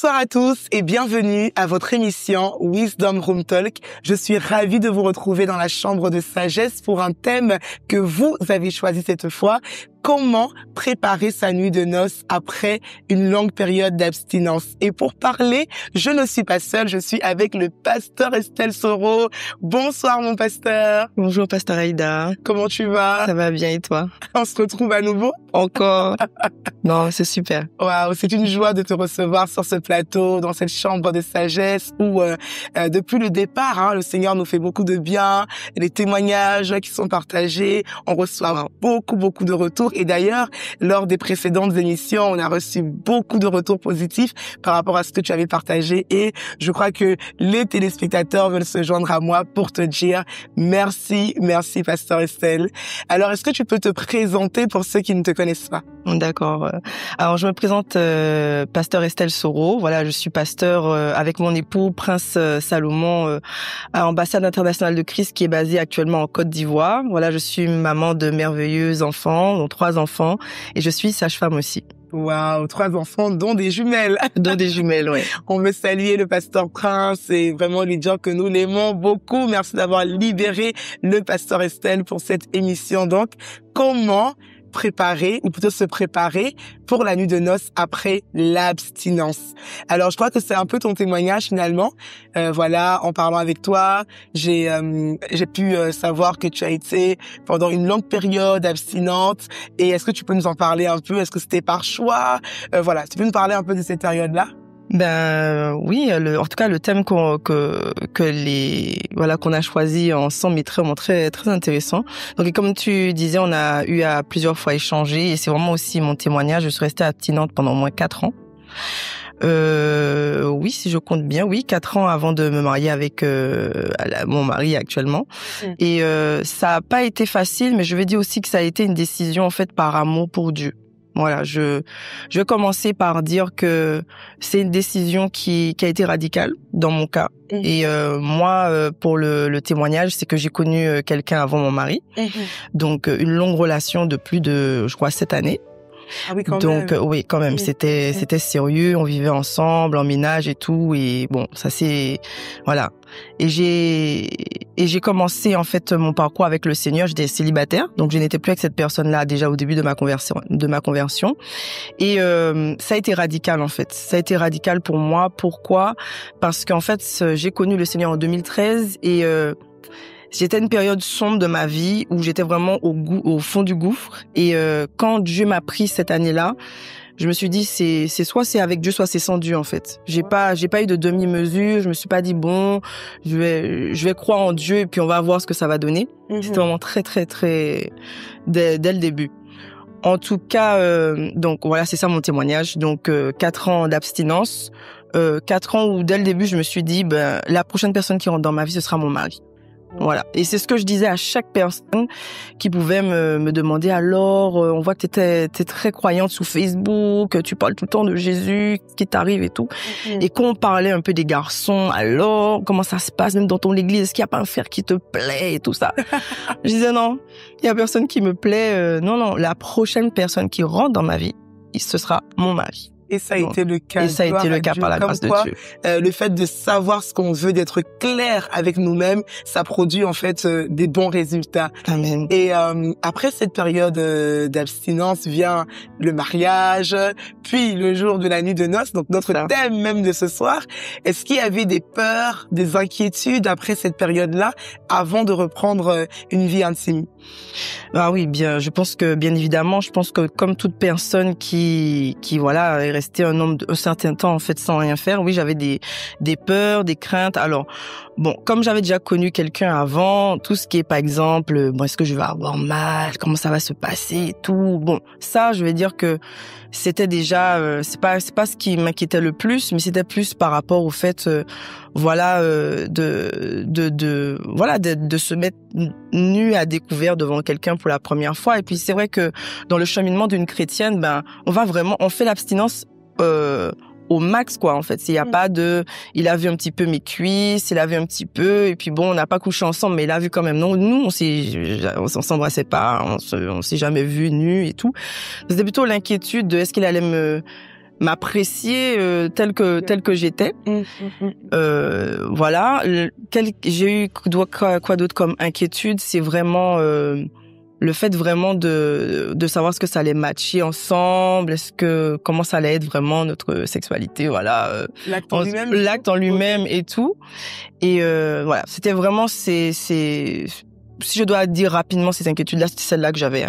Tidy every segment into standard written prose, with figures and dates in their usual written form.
Bonsoir à tous et bienvenue à votre émission Wisdom Room Talk. Je suis ravie de vous retrouver dans la chambre de sagesse pour un thème que vous avez choisi cette fois. Comment préparer sa nuit de noces après une longue période d'abstinence? Et pour parler, je ne suis pas seule, je suis avec le pasteur Estelle Soro. Bonsoir mon pasteur. Bonjour pasteur Aïda. Comment tu vas? Ça va bien et toi? On se retrouve à nouveau? Encore? Non, c'est super. Waouh, c'est une joie de te recevoir sur ce plateau, dans cette chambre de sagesse où depuis le départ, le Seigneur nous fait beaucoup de bien, les témoignages qui sont partagés, on reçoit beaucoup de retours. Et d'ailleurs, lors des précédentes émissions, on a reçu beaucoup de retours positifs par rapport à ce que tu avais partagé. Et je crois que les téléspectateurs veulent se joindre à moi pour te dire merci, pasteur Estelle. Alors, est-ce que tu peux te présenter pour ceux qui ne te connaissent pas? D'accord. Alors, je me présente pasteur Estelle Soro. Voilà, je suis pasteur avec mon époux, Prince Salomon, à l'ambassade internationale de Christ qui est basée actuellement en Côte d'Ivoire. Voilà, je suis maman de merveilleux enfants, dont 3 enfants, et je suis sage-femme aussi. Waouh, 3 enfants, dont des jumelles. Dont des jumelles, oui. On veut saluer le pasteur Prince et vraiment lui dire que nous l'aimons beaucoup. Merci d'avoir libéré le pasteur Estelle pour cette émission. Donc, comment préparer, ou plutôt se préparer pour la nuit de noces après l'abstinence. Alors, je crois que c'est un peu ton témoignage finalement. Voilà, en parlant avec toi, j'ai pu savoir que tu as été pendant une longue période abstinente. Et est-ce que tu peux nous en parler un peu? Est-ce que c'était par choix? Voilà, tu peux nous parler un peu de cette période-là? Ben oui, en tout cas le thème qu'on a choisi ensemble est vraiment très très intéressant. Donc comme tu disais, on a eu à plusieurs fois échangé et c'est vraiment aussi mon témoignage. Je suis restée abstinente pendant au moins 4 ans. Oui, si je compte bien, oui, 4 ans avant de me marier avec mon mari actuellement. Et ça a pas été facile, mais je vais dire aussi que ça a été une décision en fait par amour pour Dieu. Voilà, je vais commencer par dire que c'est une décision qui a été radicale dans mon cas. Et moi, pour le témoignage, c'est que j'ai connu quelqu'un avant mon mari. Donc, une longue relation de plus de, je crois, 7 années. Ah oui, quand donc même. Oui, quand même, c'était sérieux, on vivait ensemble en ménage et tout, et bon, ça c'est voilà. Et j'ai commencé en fait mon parcours avec le Seigneur. J'étais célibataire, donc je n'étais plus avec cette personne-là déjà au début de ma conversion. Et ça a été radical en fait. Ça a été radical pour moi. Pourquoi? Parce qu'en fait, j'ai connu le Seigneur en 2013 et c'était une période sombre de ma vie où j'étais vraiment au fond du gouffre. Et quand Dieu m'a pris cette année-là, je me suis dit c'est soit c'est avec Dieu, soit c'est sans Dieu en fait. J'ai pas eu de demi-mesure. Je me suis pas dit bon, je vais croire en Dieu et puis on va voir ce que ça va donner. C'était vraiment très très très dès le début. En tout cas, donc voilà, c'est ça mon témoignage. Donc 4 ans d'abstinence, 4 ans où dès le début je me suis dit la prochaine personne qui rentre dans ma vie ce sera mon mari. Voilà. Et c'est ce que je disais à chaque personne qui pouvait me demander alors, on voit que t'es très croyante sous Facebook, tu parles tout le temps de Jésus, ce qui t'arrive et tout. Et quand on parlait un peu des garçons, alors, comment ça se passe même dans ton église? Est-ce qu'il y a pas un frère qui te plaît et tout ça? Je disais non, il y a personne qui me plaît. Non, la prochaine personne qui rentre dans ma vie, ce sera mon mari. Et ça a été le cas. Et ça a été le cas par la grâce de Dieu. Le fait de savoir ce qu'on veut, d'être clair avec nous-mêmes, ça produit en fait des bons résultats. Amen. Et après cette période d'abstinence vient le mariage, puis le jour de la nuit de noces, donc notre thème même de ce soir. Est-ce qu'il y avait des peurs, des inquiétudes après cette période-là, avant de reprendre une vie intime? Ah oui, bien, je pense que comme toute personne qui voilà est restée un certain temps en fait sans rien faire, oui, j'avais des peurs, des craintes. Alors bon, comme j'avais déjà connu quelqu'un avant, tout ce qui est par exemple, est-ce que je vais avoir mal, comment ça va se passer et tout. Bon, ça, je vais dire que c'était déjà c'est pas ce qui m'inquiétait le plus, mais c'était plus par rapport au fait de se mettre nu à découvert devant quelqu'un pour la première fois. Et puis c'est vrai que dans le cheminement d'une chrétienne, on fait l'abstinence au max, quoi, en fait. S'il y a pas il a vu un petit peu mes cuisses, il a vu un petit peu, et puis bon, on n'a pas couché ensemble, mais il a vu quand même. Non, nous, on s'embrassait pas, on s'est jamais vu nu et tout. C'était plutôt l'inquiétude de est-ce qu'il allait m'apprécier tel que j'étais. Voilà. J'ai eu quoi d'autre comme inquiétude, c'est vraiment le fait vraiment de savoir ce que ça allait matcher ensemble, comment ça allait être vraiment notre sexualité, voilà. L'acte en lui-même et tout. Et voilà, c'était vraiment si je dois dire rapidement ces inquiétudes-là, c'était celle-là que j'avais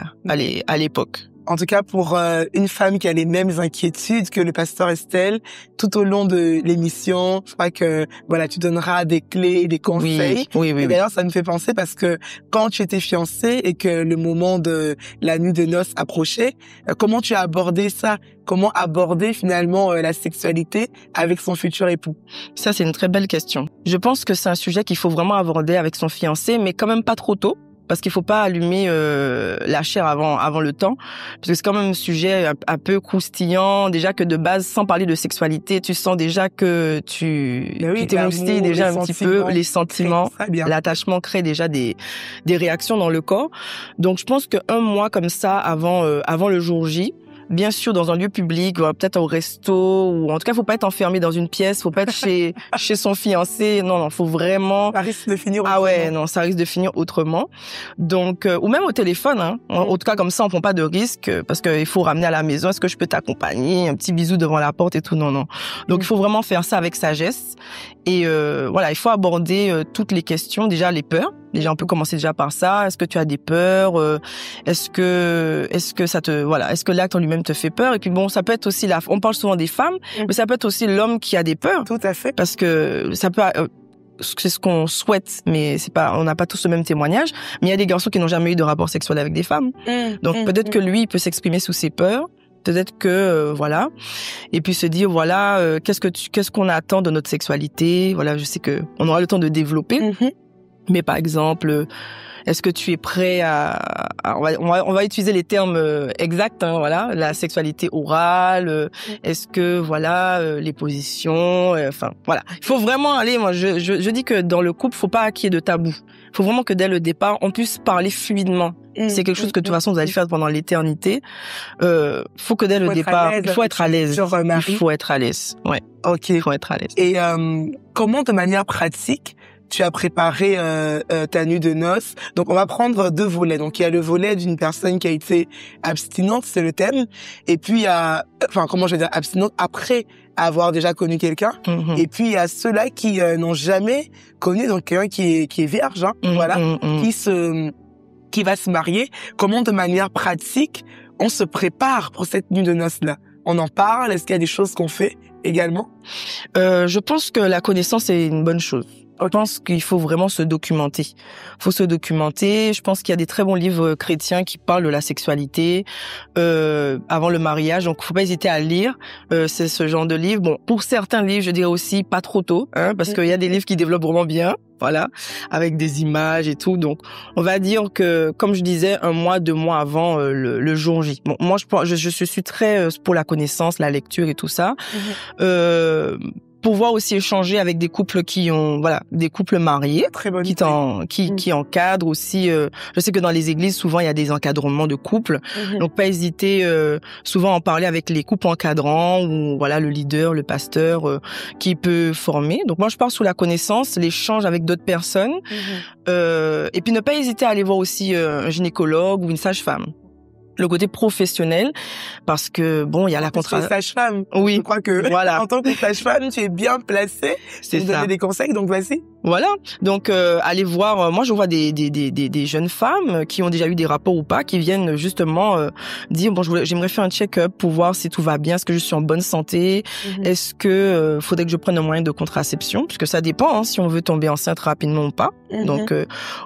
à l'époque. En tout cas, pour une femme qui a les mêmes inquiétudes que le pasteur Estelle, tout au long de l'émission, je crois que voilà, tu donneras des clés, des conseils. Oui. Et d'ailleurs, ça me fait penser parce que quand tu étais fiancée et que le moment de la nuit de noces approchait, comment tu as abordé ça? Comment aborder finalement la sexualité avec son futur époux? Ça, c'est une très belle question. Je pense que c'est un sujet qu'il faut vraiment aborder avec son fiancé, mais quand même pas trop tôt. Parce qu'il faut pas allumer la chair avant le temps, parce que c'est quand même un sujet un peu croustillant. Déjà que de base, sans parler de sexualité, tu sens déjà que tu t'émoustilles déjà un petit peu, les sentiments, l'attachement crée déjà des réactions dans le corps. Donc je pense qu'un mois comme ça avant le jour J, bien sûr dans un lieu public, peut-être au resto, ou en tout cas faut pas être enfermé dans une pièce, faut pas être chez son fiancé. Non, faut vraiment. Ça risque de finir autrement. Ah ouais, non, ça risque de finir autrement. Donc ou même au téléphone, hein. En tout cas comme ça on prend pas de risque parce qu'il faut ramener à la maison. Est-ce que je peux t'accompagner? Un petit bisou devant la porte et tout. Non. Donc il faut vraiment faire ça avec sagesse. Et voilà, il faut aborder toutes les questions, déjà les peurs. Déjà, on peut commencer déjà par ça. Est-ce que tu as des peurs? Est-ce que ça est-ce que l'acte en lui-même te fait peur? Et puis bon, ça peut être aussi on parle souvent des femmes, mais ça peut être aussi l'homme qui a des peurs. Tout à fait. Parce que ça peut, c'est ce qu'on souhaite, mais on n'a pas tous le même témoignage. Mais il y a des garçons qui n'ont jamais eu de rapport sexuel avec des femmes. Donc peut-être que lui, il peut s'exprimer sous ses peurs. Peut-être que voilà, et puis se dire voilà, qu'est-ce qu'on attend de notre sexualité. Voilà, je sais que on aura le temps de développer. Mais par exemple, est-ce que tu es prêt on va utiliser les termes exacts, hein, voilà, la sexualité orale, est-ce que voilà les positions, enfin voilà, il faut vraiment aller. Moi, je dis que dans le couple, faut pas qu'il y ait de tabou. Il faut vraiment que dès le départ, on puisse parler fluidement. C'est quelque chose que de toute façon vous allez faire pendant l'éternité. Faut que dès le départ, il faut être à l'aise. Il faut être à l'aise. Ouais. Ok. Il faut être à l'aise. Et comment, de manière pratique, tu as préparé ta nuit de noces? Donc, on va prendre deux volets. Donc, il y a le volet d'une personne qui a été abstinente, c'est le thème. Et puis, il y a, abstinente après avoir déjà connu quelqu'un. Et puis, il y a ceux-là qui n'ont jamais connu, donc quelqu'un qui est vierge, hein, qui va se marier. Comment, de manière pratique, on se prépare pour cette nuit de noces-là? On en parle? Est-ce qu'il y a des choses qu'on fait également? Je pense que la connaissance est une bonne chose. Je pense qu'il faut vraiment se documenter. Faut se documenter. Je pense qu'il y a des très bons livres chrétiens qui parlent de la sexualité avant le mariage. Donc, faut pas hésiter à lire. C'est ce genre de livre. Bon, pour certains livres, je dirais aussi pas trop tôt, hein, parce qu'il y a des livres qui développent vraiment bien. Voilà, avec des images et tout. Donc, on va dire que, comme je disais, 1 mois, 2 mois avant le jour J. Bon, moi, je suis très pour la connaissance, la lecture et tout ça. Pouvoir aussi échanger avec des couples des couples mariés, qui encadrent aussi. Je sais que dans les églises, souvent, il y a des encadrements de couples. Donc, pas hésiter souvent à en parler avec les couples encadrants ou voilà le leader, le pasteur qui peut former. Donc, moi, je pars sous la connaissance, l'échange avec d'autres personnes. Et puis, ne pas hésiter à aller voir aussi un gynécologue ou une sage-femme. Le côté professionnel, parce que bon, il y a la contraception. Sage-femme. Oui. Je crois que voilà. En tant que sage-femme, tu es bien placée. C'est ça. Donner des conseils, donc vas-y. Voilà. Donc allez voir. Moi, je vois des jeunes femmes qui ont déjà eu des rapports ou pas, qui viennent justement dire bon, j'aimerais faire un check-up pour voir si tout va bien, est-ce que je suis en bonne santé, est-ce que faudrait que je prenne un moyen de contraception, puisque ça dépend hein, si on veut tomber enceinte rapidement ou pas. Donc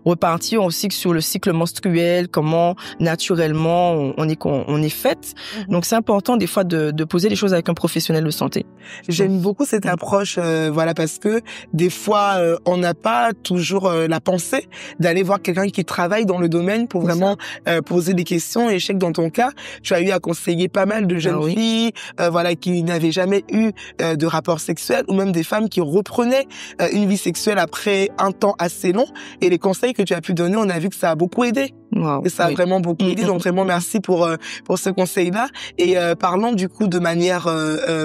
repartir aussi sur le cycle menstruel, comment naturellement on est faite. Donc c'est important des fois de poser les choses avec un professionnel de santé. J'aime beaucoup cette approche, voilà, parce que des fois on n'a pas toujours la pensée d'aller voir quelqu'un qui travaille dans le domaine pour vraiment poser des questions. Et je sais que dans ton cas, tu as eu à conseiller pas mal de jeunes filles, voilà, qui n'avaient jamais eu de rapport sexuel, ou même des femmes qui reprenaient une vie sexuelle après un temps assez long. Et les conseils que tu as pu donner, on a vu que ça a beaucoup aidé. Wow, Et ça a oui. vraiment beaucoup aidé. Donc vraiment merci pour ce conseil-là. Et parlons du coup de manière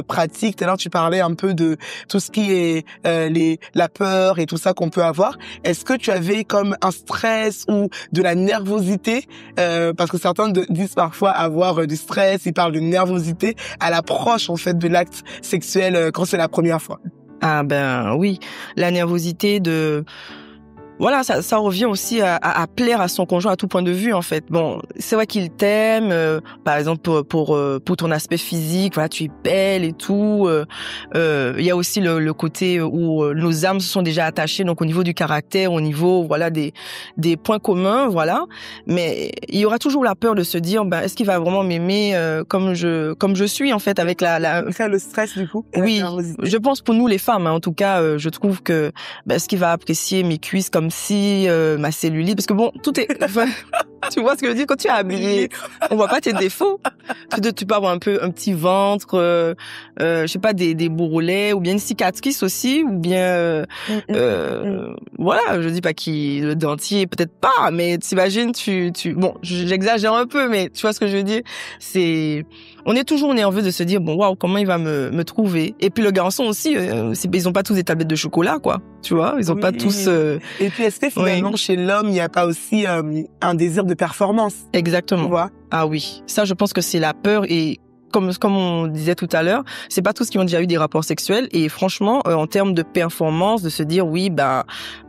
pratique. Tout à l'heure tu parlais un peu de tout ce qui est la peur et tout ça qu'on peut avoir. Est-ce que tu avais comme un stress ou de la nervosité parce que certains disent parfois avoir du stress, ils parlent de nervosité à l'approche en fait de l'acte sexuel quand c'est la première fois. Ah ben oui, la nervosité de... Voilà, ça revient aussi à plaire à son conjoint à tout point de vue en fait. Bon, c'est vrai qu'il t'aime, par exemple pour ton aspect physique, voilà, tu es belle et tout. Il y a aussi le côté où nos âmes se sont déjà attachées, donc au niveau du caractère, au niveau voilà des points communs, voilà. Mais il y aura toujours la peur de se dire, ben est-ce qu'il va vraiment m'aimer comme je suis en fait avec Faire le stress du coup. Oui, je pense pour nous les femmes, hein, en tout cas, je trouve que est-ce qu'il va apprécier mes cuisses comme si ma cellulite, parce que bon, tout est, enfin, tu vois ce que je veux dire, quand tu es habillée, on voit pas tes défauts. Tu peux avoir un petit ventre, je sais pas des bourrelets ou bien une cicatrice aussi, ou bien voilà, je dis pas le dentier peut-être pas, mais t'imagines bon, j'exagère un peu, mais tu vois ce que je veux dire, on est toujours nerveux de se dire bon waouh, comment il va me trouver. Et puis le garçon aussi, ils ont pas tous des tablettes de chocolat quoi, tu vois, ils ont pas tous Et puis est-ce que finalement chez l'homme, il y a pas aussi un désir de performance? Exactement. Tu vois? Ah oui, ça je pense que c'est la peur. Et comme on disait tout à l'heure, c'est pas tous qui ont déjà eu des rapports sexuels, et franchement en termes de performance, de se dire oui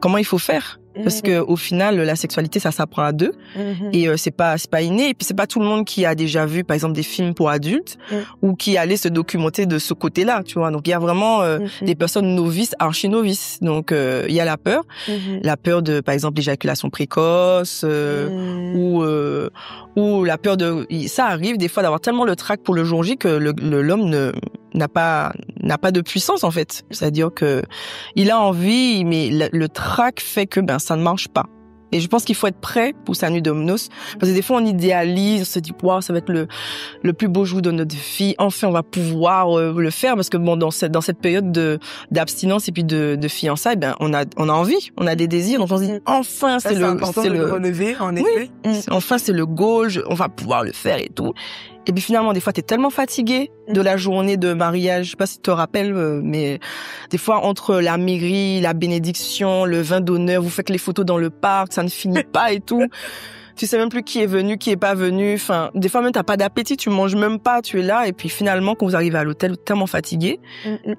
comment il faut faire, parce que au final la sexualité ça s'apprend à deux, et c'est pas inné, et puis c'est pas tout le monde qui a déjà vu par exemple des films pour adultes ou qui allait se documenter de ce côté-là, tu vois. Donc il y a vraiment des personnes novices, archi novices. Donc il y a la peur de par exemple l'éjaculation précoce, ou la peur ça arrive des fois d'avoir tellement le trac pour le jour J que l'homme n'a pas de puissance en fait. C'est-à-dire que il a envie, mais le trac fait que ça ne marche pas. Et je pense qu'il faut être prêt pour sa nuit de noces, parce que des fois on idéalise, on se dit waouh, ça va être le plus beau jour de notre vie, enfin on va pouvoir le faire, parce que bon dans cette période d'abstinence et puis de fiançailles, on a envie, on a des désirs, donc on se dit enfin c'est le relever en effet. Oui, enfin c'est le goal, on va pouvoir le faire et tout. Et puis finalement, des fois, t'es tellement fatigué de la journée de mariage, je sais pas si tu te rappelles, mais des fois, entre la mairie, la bénédiction, le vin d'honneur, vous faites les photos dans le parc, ça ne finit pas et tout. Tu sais même plus qui est venu, qui est pas venu. Enfin, des fois même t'as pas d'appétit, tu manges même pas, tu es là, et puis finalement, quand vous arrivez à l'hôtel, tellement fatigué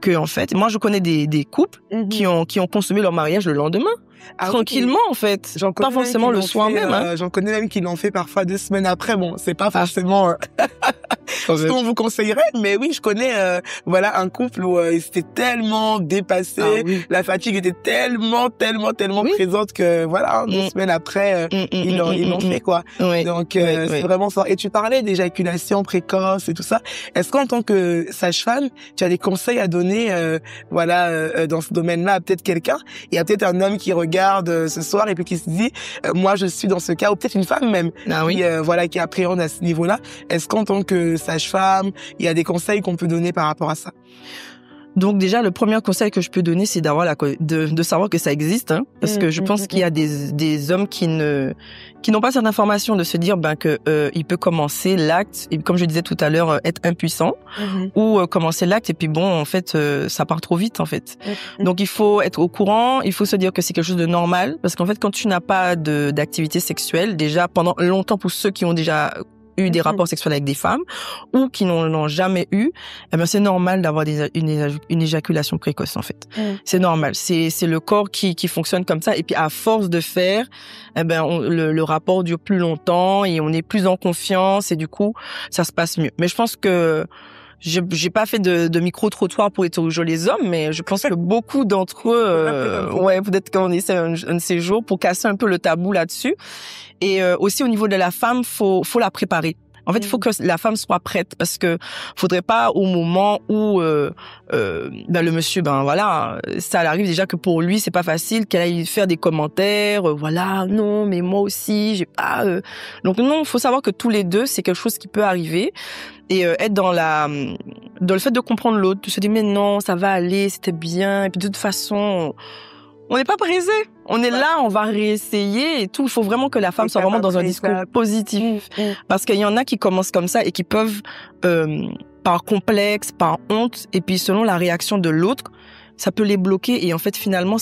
que en fait, moi je connais des couples qui ont consommé leur mariage le lendemain. Tranquillement en fait, pas forcément le soir même. J'en connais même qui l'ont fait parfois 2 semaines après. Bon, c'est pas forcément ce qu'on vous conseillerait, mais oui, je connais un couple où ils étaient tellement dépassés, la fatigue était tellement présente que 2 semaines après ils l'ont fait quoi. Donc c'est vraiment fort. Et tu parlais d'éjaculation précoce et tout ça. Est-ce qu'en tant que sage-femme, tu as des conseils à donner dans ce domaine-là à peut-être quelqu'un? Il y a peut-être un homme qui regarde ce soir et puis qui se dit moi je suis dans ce cas, ou peut-être une femme même qui appréhende à ce niveau-là. Est-ce qu'en tant que sage-femme, il y a des conseils qu'on peut donner par rapport à ça? Donc déjà, le premier conseil que je peux donner, c'est de savoir que ça existe, hein, parce que je pense qu'il y a des hommes qui n'ont pas cette information, de se dire que il peut commencer l'acte, et comme je disais tout à l'heure, être impuissant, ou commencer l'acte et puis en fait ça part trop vite en fait. Donc il faut être au courant, il faut se dire que c'est quelque chose de normal, parce qu'en fait quand tu n'as pas d'activité sexuelle, déjà pendant longtemps, pour ceux qui ont déjà eu des rapports sexuels avec des femmes ou qui n'en ont jamais eu, c'est normal d'avoir une éjaculation précoce en fait. C'est normal, c'est le corps qui fonctionne comme ça, et puis à force de faire, le rapport dure plus longtemps et on est plus en confiance, et du coup ça se passe mieux. Mais je pense que j'ai pas fait de micro-trottoir pour interroger les hommes, mais je pense que beaucoup d'entre eux, peut-être qu'on essaie un de ces jours pour casser un peu le tabou là-dessus. Et aussi au niveau de la femme, faut la préparer. En fait, il faut que la femme soit prête, parce que faudrait pas au moment où le monsieur, ça arrive déjà que pour lui c'est pas facile, qu'elle aille faire des commentaires, non, mais moi aussi, j'ai pas. Donc non, faut savoir que tous les deux, c'est quelque chose qui peut arriver, et être dans le fait de comprendre l'autre, de se dire mais non, ça va aller, c'était bien, et puis de toute façon, On n'est pas pressé. On est là, on va réessayer et tout. Il faut vraiment que la femme soit vraiment dans un discours positif. Parce qu'il y en a qui commencent comme ça et qui peuvent, par complexe, par honte, et puis selon la réaction de l'autre, ça peut les bloquer et en fait finalement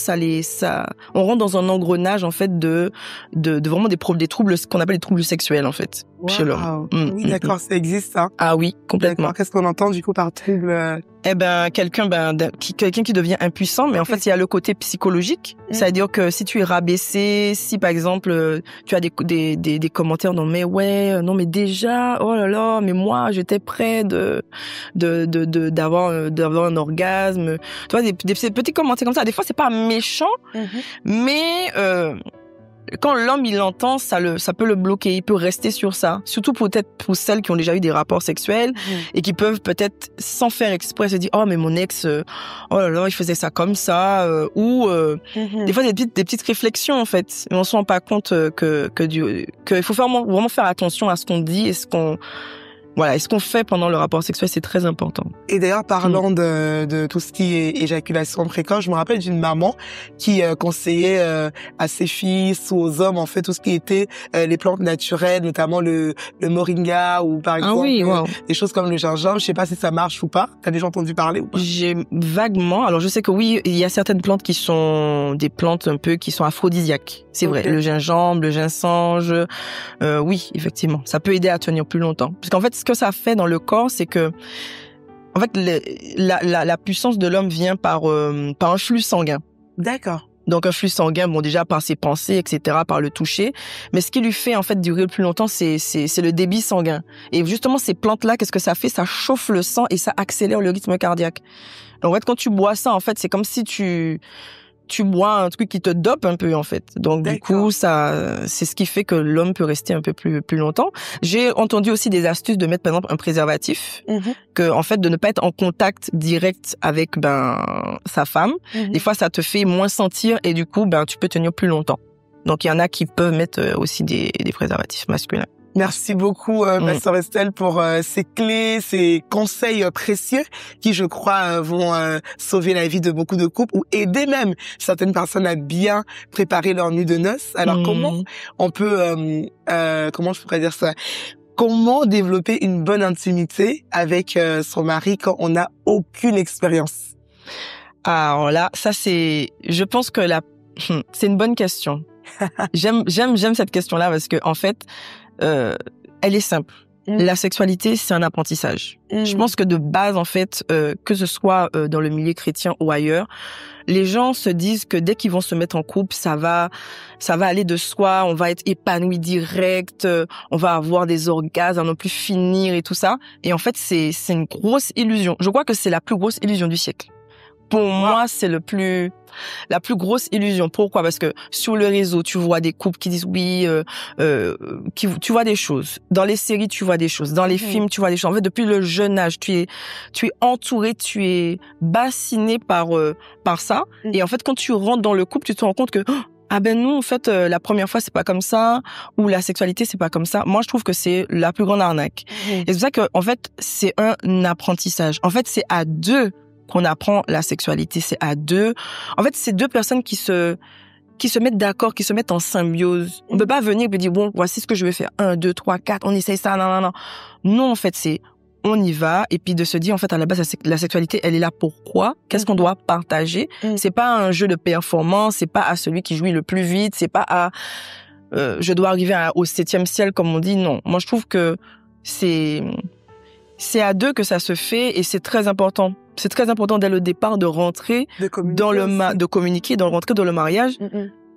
on rentre dans un engrenage en fait de vraiment des troubles, ce qu'on appelle les troubles sexuels en fait chez l'homme. Oui, d'accord, ça existe ça. Ah oui, complètement. Qu'est-ce qu'on entend du coup par trouble? Eh ben quelqu'un qui devient impuissant, mais en fait il y a le côté psychologique, c'est-à-dire que si tu es rabaissé, si par exemple tu as des commentaires non mais ouais, non mais déjà, oh là là, mais moi j'étais près d'avoir un orgasme, tu vois des petits commentaires comme ça. Des fois c'est pas méchant, mais quand l'homme il l'entend, ça peut le bloquer, il peut rester sur ça. Surtout peut-être pour celles qui ont déjà eu des rapports sexuels et qui peuvent peut-être sans faire exprès se dire oh mais mon ex, oh là là il faisait ça comme ça, ou des fois des petites réflexions en fait. Et on se rend pas compte que il faut vraiment faire attention à ce qu'on dit et ce qu'on fait pendant le rapport sexuel, c'est très important. Et d'ailleurs, parlant de tout ce qui est éjaculation précoce, je me rappelle d'une maman qui conseillait à ses fils ou aux hommes, en fait, tout ce qui était les plantes naturelles, notamment le moringa ou par exemple des choses comme le gingembre. Je sais pas si ça marche ou pas. T'as déjà entendu parler ou pas? J'ai vaguement. Alors, je sais que oui, il y a certaines plantes qui sont des plantes un peu qui sont aphrodisiaques. C'est vrai. Le gingembre, le ginseng, oui, effectivement. Ça peut aider à tenir plus longtemps. Parce qu'en fait, ce que ça fait dans le corps, c'est que, en fait, la puissance de l'homme vient par un flux sanguin. D'accord. Donc, un flux sanguin, bon, déjà par ses pensées, etc., par le toucher. Mais ce qui lui fait, en fait, durer le plus longtemps, c'est le débit sanguin. Et justement, ces plantes-là, qu'est-ce que ça fait? Ça chauffe le sang et ça accélère le rythme cardiaque. Donc, en fait, quand tu bois ça, en fait, c'est comme si tu bois un truc qui te dope un peu en fait. Donc du coup, c'est ce qui fait que l'homme peut rester un peu plus longtemps. J'ai entendu aussi des astuces de mettre par exemple un préservatif, que en fait de ne pas être en contact direct avec sa femme. Des fois ça te fait moins sentir et du coup tu peux tenir plus longtemps. Donc il y en a qui peuvent mettre aussi des préservatifs masculins. Merci beaucoup, Pasteur Estelle, pour ces clés, ces conseils précieux qui, je crois, vont sauver la vie de beaucoup de couples ou aider même certaines personnes à bien préparer leur nuit de noces. Alors, comment on peut, comment je pourrais dire ça? Comment développer une bonne intimité avec son mari quand on n'a aucune expérience? Alors là, je pense que c'est une bonne question. J'aime cette question-là parce que, en fait, elle est simple. La sexualité, c'est un apprentissage. Je pense que de base, en fait, que ce soit dans le milieu chrétien ou ailleurs, les gens se disent que dès qu'ils vont se mettre en couple, ça va aller de soi, on va être épanoui direct, on va avoir des orgasmes à ne plus finir et tout ça. Et en fait, c'est une grosse illusion. Je crois que c'est la plus grosse illusion du siècle. Pour moi, c'est la plus grosse illusion. Pourquoi? Parce que sur le réseau, tu vois des couples qui disent oui, tu vois des choses. Dans les séries, tu vois des choses. Dans les films, tu vois des choses. En fait, depuis le jeune âge, tu es entouré, tu es bassiné par ça. Et en fait, quand tu rentres dans le couple, tu te rends compte que non, en fait, la première fois, c'est pas comme ça, ou la sexualité, c'est pas comme ça. Moi, je trouve que c'est la plus grande arnaque. Et c'est pour ça que, en fait, c'est un apprentissage. En fait, c'est à deux qu'on apprend la sexualité, c'est à deux. En fait, c'est deux personnes qui se mettent d'accord, qui se mettent en symbiose. On peut pas venir et dire, bon, voici ce que je vais faire. 1, 2, 3, 4, on essaye ça, non. Non, en fait, on y va, et puis de se dire, en fait, à la base, la sexualité, elle est là pourquoi? Qu'est-ce qu'on doit partager? C'est pas un jeu de performance, c'est pas à celui qui jouit le plus vite, c'est pas à, je dois arriver au 7e ciel, comme on dit, non. Moi, je trouve que c'est à deux que ça se fait, et c'est très important. C'est très important dès le départ de rentrer de communiquer, de rentrer dans le mariage,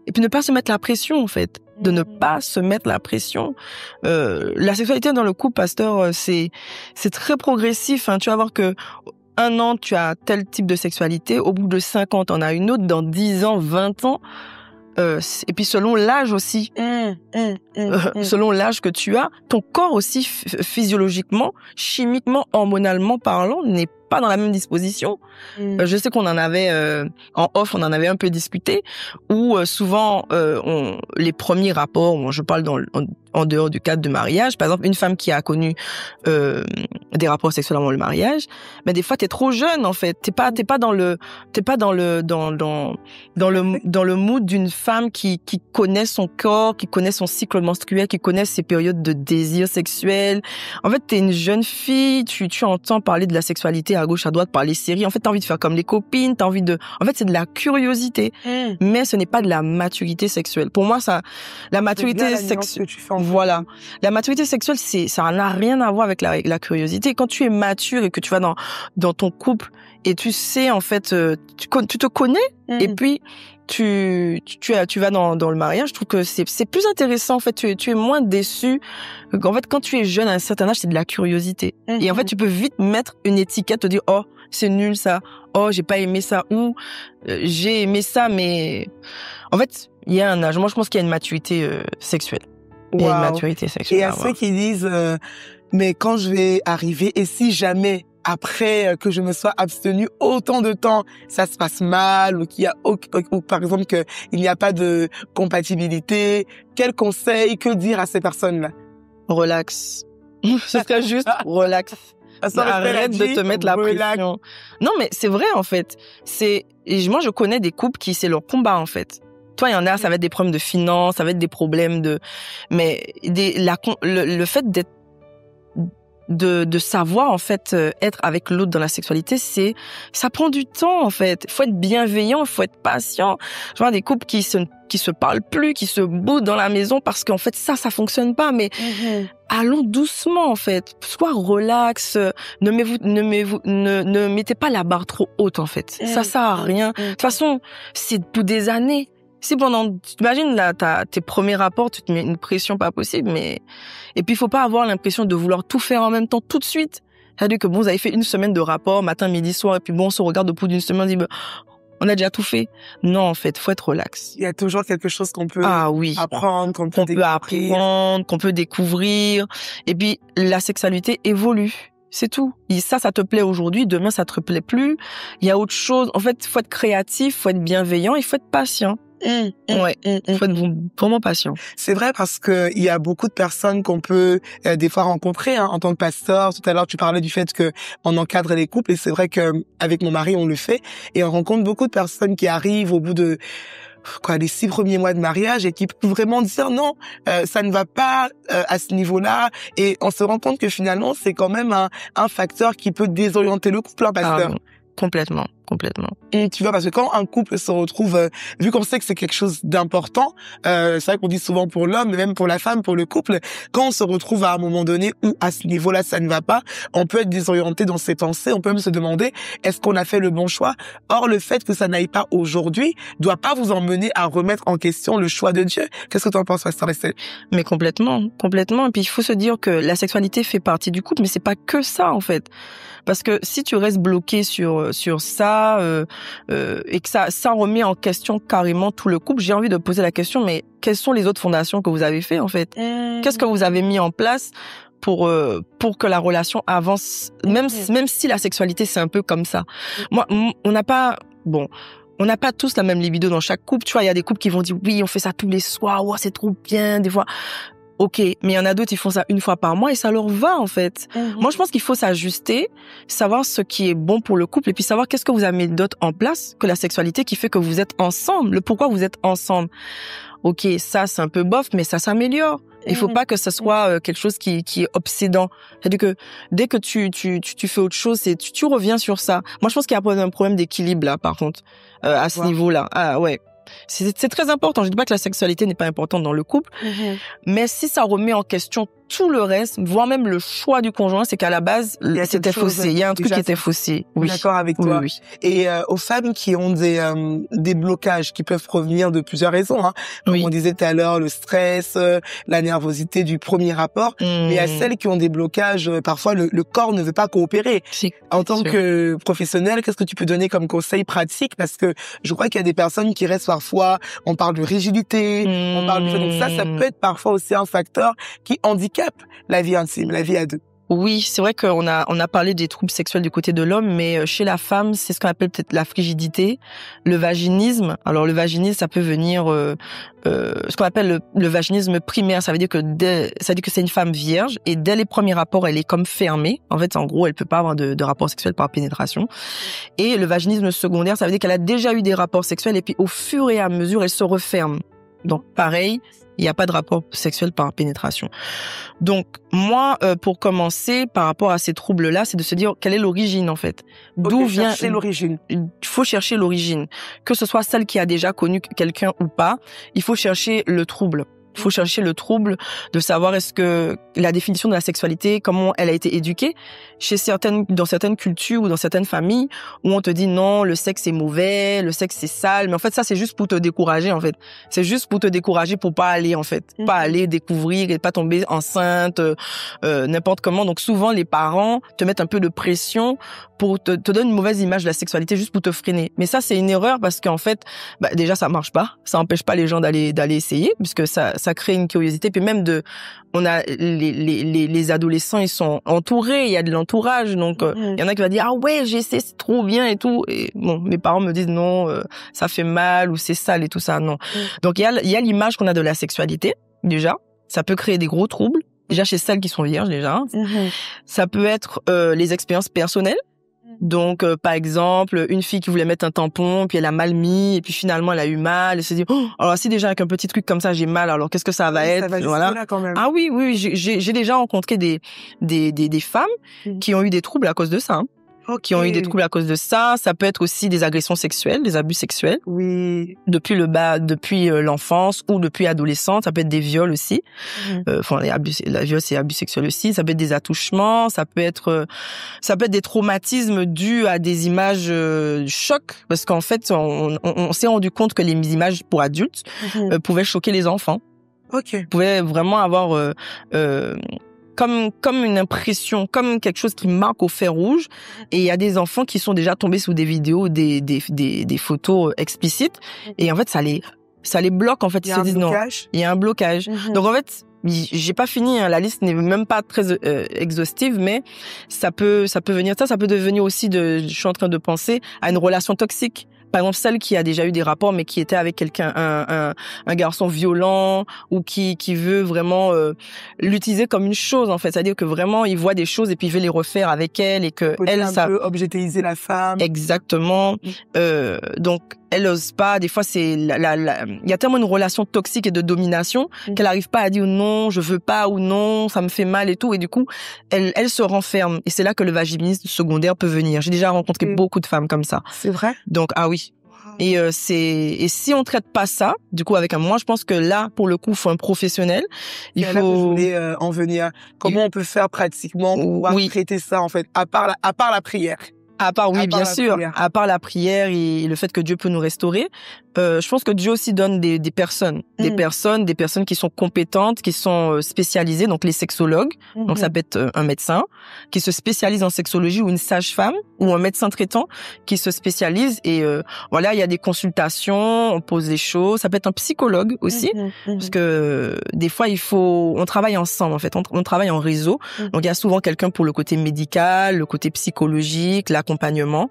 et puis ne pas se mettre la pression, en fait. De ne pas se mettre la pression. La sexualité dans le couple, pasteur, c'est très progressif, hein. Tu vas voir que 1 an, tu as tel type de sexualité, au bout de 5 ans, t'en as une autre, dans 10 ans, 20 ans. Et puis selon l'âge aussi, selon l'âge que tu as, ton corps aussi physiologiquement, chimiquement, hormonalement parlant, n'est pas dans la même disposition. Je sais qu'on en avait en off, on en avait un peu discuté, où souvent les premiers rapports, je parle en dehors du cadre de mariage, par exemple une femme qui a connu des rapports sexuels avant le mariage, mais des fois t'es trop jeune en fait, t'es pas dans le mood d'une femme qui connaît son corps, qui connaît son cycle menstruel, qui connaît ses périodes de désir sexuel. En fait, t'es une jeune fille, tu entends parler de la sexualité à gauche à droite par les séries. En fait, t'as envie de faire comme les copines, en fait, c'est de la curiosité, mais ce n'est pas de la maturité sexuelle. Pour moi, la maturité sexuelle, voilà. La maturité sexuelle, ça n'a rien à voir avec la curiosité. Quand tu es mature et que tu vas dans ton couple et tu sais, en fait, tu te connais, et puis tu vas dans le mariage, je trouve que c'est plus intéressant. En fait, tu es moins déçu. En fait, quand tu es jeune à un certain âge, c'est de la curiosité. Et en fait, tu peux vite mettre une étiquette, te dire, oh, c'est nul ça, oh, j'ai pas aimé ça, ou j'ai aimé ça, mais en fait, il y a un âge. Moi, je pense qu'il y a une maturité sexuelle. Il y a une maturité sexuelle. Et à ceux qui disent, mais quand je vais arriver, et si jamais après que je me sois abstenue autant de temps, ça se passe mal, ou ou par exemple qu'il n'y a pas de compatibilité, quel conseil, que dire à ces personnes-là? Relax. Ce serait juste relax. Arrête de te mettre la pression. Non, mais c'est vrai en fait. Moi je connais des couples qui c'est leur combat en fait. Toi, il y en a, ça va être des problèmes de finances, ça va être des problèmes mais le fait d'être de savoir en fait être avec l'autre dans la sexualité, ça prend du temps en fait. Faut être bienveillant, faut être patient. Je vois des couples qui se parlent plus, qui se boudent dans la maison parce qu'en fait ça fonctionne pas, mais allons doucement en fait. Sois relax, ne mettez pas la barre trop haute en fait. Ça sert à rien. De toute façon, c'est pour des années. Si t'imagines là, tes premiers rapports, tu te mets une pression pas possible, et puis il faut pas avoir l'impression de vouloir tout faire en même temps tout de suite. C'est-à-dire que vous avez fait une semaine de rapports, matin, midi, soir, et puis on se regarde au bout d'une semaine, on dit, on a déjà tout fait. Non, en fait, faut être relax. Il y a toujours quelque chose qu'on peut apprendre, qu'on peut découvrir. Et puis, la sexualité évolue. C'est tout. Et ça te plaît aujourd'hui, demain, ça te plaît plus. Il y a autre chose. En fait, faut être créatif, faut être bienveillant, il faut être patient. Faut être vraiment patient. C'est vrai parce que il y a beaucoup de personnes qu'on peut des fois rencontrer en tant que pasteur. Tout à l'heure, tu parlais du fait que on encadre les couples, et c'est vrai que avec mon mari, on le fait, et on rencontre beaucoup de personnes qui arrivent au bout de les 6 premiers mois de mariage et qui peuvent vraiment dire non, ça ne va pas à ce niveau-là, et on se rend compte que finalement c'est quand même un facteur qui peut désorienter le couple, pasteur. Complètement. Et tu vois, parce que quand un couple se retrouve, vu qu'on sait que c'est quelque chose d'important, c'est vrai qu'on dit souvent pour l'homme, mais même pour la femme, pour le couple, quand on se retrouve à un moment donné où à ce niveau-là ça ne va pas, on peut être désorienté dans ses pensées, on peut même se demander est-ce qu'on a fait le bon choix. Or, le fait que ça n'aille pas aujourd'hui doit pas vous emmener à remettre en question le choix de Dieu. Qu'est-ce que tu en penses, pasteur Estelle? Mais complètement. Et puis il faut se dire que la sexualité fait partie du couple, mais c'est pas que ça en fait. Parce que si tu restes bloqué sur ça et que ça remet en question carrément tout le couple, j'ai envie de poser la question, mais quelles sont les autres fondations que vous avez fait en fait? Qu'est-ce que vous avez mis en place pour que la relation avance, même si la sexualité c'est un peu comme ça. Moi, on n'a pas tous la même libido dans chaque couple. Tu vois, il y a des couples qui vont dire oui, on fait ça tous les soirs, ouais, c'est trop bien, des fois. Ok, mais il y en a d'autres, ils font ça une fois par mois et ça leur va en fait. Moi, je pense qu'il faut s'ajuster, savoir ce qui est bon pour le couple et puis savoir qu'est-ce que vous avez mis d'autre en place que la sexualité qui fait que vous êtes ensemble, le pourquoi vous êtes ensemble. Ok, ça c'est un peu bof, mais ça s'améliore. Il faut pas que ce soit quelque chose qui est obsédant. C'est-à-dire que dès que tu fais autre chose, tu reviens sur ça. Moi, je pense qu'il y a un problème d'équilibre là, par contre, à ce niveau-là. Ah ouais. C'est très important. Je dis pas que la sexualité n'est pas importante dans le couple, mais si ça remet en question tout le reste, voire même le choix du conjoint, c'est qu'à la base, c'était faussé. Il y a un truc qui était faussé. Oui. D'accord avec toi. Oui. Et aux femmes qui ont des blocages qui peuvent provenir de plusieurs raisons, comme on disait tout à l'heure, le stress, la nervosité du premier rapport, mais à celles qui ont des blocages, parfois le corps ne veut pas coopérer. En tant que professionnel, qu'est-ce que tu peux donner comme conseil pratique? Parce que je crois qu'il y a des personnes qui restent parfois, on parle de rigidité, on parle de donc ça peut être parfois aussi un facteur qui handicape la vie intime, la vie à deux. Oui, c'est vrai qu'on a parlé des troubles sexuels du côté de l'homme, mais chez la femme, c'est ce qu'on appelle peut-être la frigidité, le vaginisme. Alors le vaginisme, ça peut venir ce qu'on appelle le vaginisme primaire. Ça veut dire que c'est une femme vierge et dès les premiers rapports, elle est comme fermée. En fait, en gros, elle peut pas avoir de rapports sexuels par pénétration. Et le vaginisme secondaire, ça veut dire qu'elle a déjà eu des rapports sexuels et puis au fur et à mesure, elle se referme. Donc pareil, il n'y a pas de rapport sexuel par pénétration. Donc moi, pour commencer, par rapport à ces troubles-là, c'est de se dire quelle est l'origine en fait. D'où vient l'origine. Il faut chercher l'origine, que ce soit celle qui a déjà connu quelqu'un ou pas. Il faut chercher le trouble. Il faut chercher le trouble de savoir est-ce que la définition de la sexualité, comment elle a été éduquée dans certaines cultures ou dans certaines familles où on te dit non, le sexe est mauvais, le sexe c'est sale. Mais en fait, ça, c'est juste pour te décourager, en fait. C'est juste pour te décourager pour pas aller, en fait. Pas aller découvrir et pas tomber enceinte, n'importe comment. Donc souvent, les parents te mettent un peu de pression pour te donner une mauvaise image de la sexualité juste pour te freiner. Mais ça, c'est une erreur parce qu'en fait, déjà, ça marche pas. Ça empêche pas les gens d'aller essayer puisque ça crée une curiosité. Puis même on a les adolescents, ils sont entourés, il y a de l'entourage. Donc, il y en a qui va dire, ah ouais, j'ai essayé, c'est trop bien et tout. Et bon, mes parents me disent non, ça fait mal ou c'est sale et tout ça. Non. Donc, il y a l'image qu'on a de la sexualité, déjà. Ça peut créer des gros troubles. Déjà chez celles qui sont vierges, déjà. Ça peut être les expériences personnelles. Donc, par exemple, une fille qui voulait mettre un tampon, puis elle a mal mis, et puis finalement elle a eu mal, elle s'est dit, oh, alors si déjà avec un petit truc comme ça j'ai mal, alors qu'est-ce que ça va être? Ça va voilà. Là, quand même. Ah oui, j'ai déjà rencontré des femmes qui ont eu des troubles à cause de ça. Hein. Okay. Qui ont eu des troubles à cause de ça. Ça peut être aussi des agressions sexuelles, des abus sexuels. Oui. Depuis l'enfance ou depuis l'adolescence. Ça peut être des viols aussi. La viol, c'est abus sexuel aussi. Ça peut être des attouchements. Ça peut être des traumatismes dus à des images choc. Parce qu'en fait, on s'est rendu compte que les images pour adultes pouvaient choquer les enfants. Ok. Pouvaient vraiment avoir comme une impression, comme quelque chose qui marque au fer rouge. Et il y a des enfants qui sont déjà tombés sous des vidéos, des photos explicites. Et en fait, ça les bloque, en fait. Ils se disent non. Il y a un blocage. Donc, en fait, j'ai pas fini, hein, la liste n'est même pas très exhaustive, mais ça peut venir, ça peut devenir aussi je suis en train de penser à une relation toxique. Par exemple, celle qui a déjà eu des rapports, mais qui était avec quelqu'un, un garçon violent, ou qui veut vraiment l'utiliser comme une chose, en fait. C'est-à-dire que vraiment, il voit des choses et puis il veut les refaire avec elle et que ça peut objectiviser la femme. Exactement. Donc, elle ose pas. Des fois, il y a tellement une relation toxique et de domination qu'elle n'arrive pas à dire non, je veux pas, ou non, ça me fait mal et tout. Et du coup, elle se renferme. Et c'est là que le vaginisme secondaire peut venir. J'ai déjà rencontré beaucoup de femmes comme ça. C'est vrai? Donc, ah oui. Et si on traite pas ça, du coup moi je pense que là pour le coup il faut un professionnel. Là que je voulais en venir. Comment on peut faire pratiquement pour pouvoir traiter ça en fait, à part la prière? À part bien sûr, à part la prière et le fait que Dieu peut nous restaurer, je pense que Dieu aussi donne des personnes, des personnes qui sont compétentes, qui sont spécialisées, donc les sexologues. Donc ça peut être un médecin qui se spécialise en sexologie ou une sage-femme ou un médecin traitant qui se spécialise et voilà, il y a des consultations, on pose des choses, ça peut être un psychologue aussi parce que des fois on travaille ensemble en fait, on travaille en réseau. Donc il y a souvent quelqu'un pour le côté médical, le côté psychologique, l'accompagnement.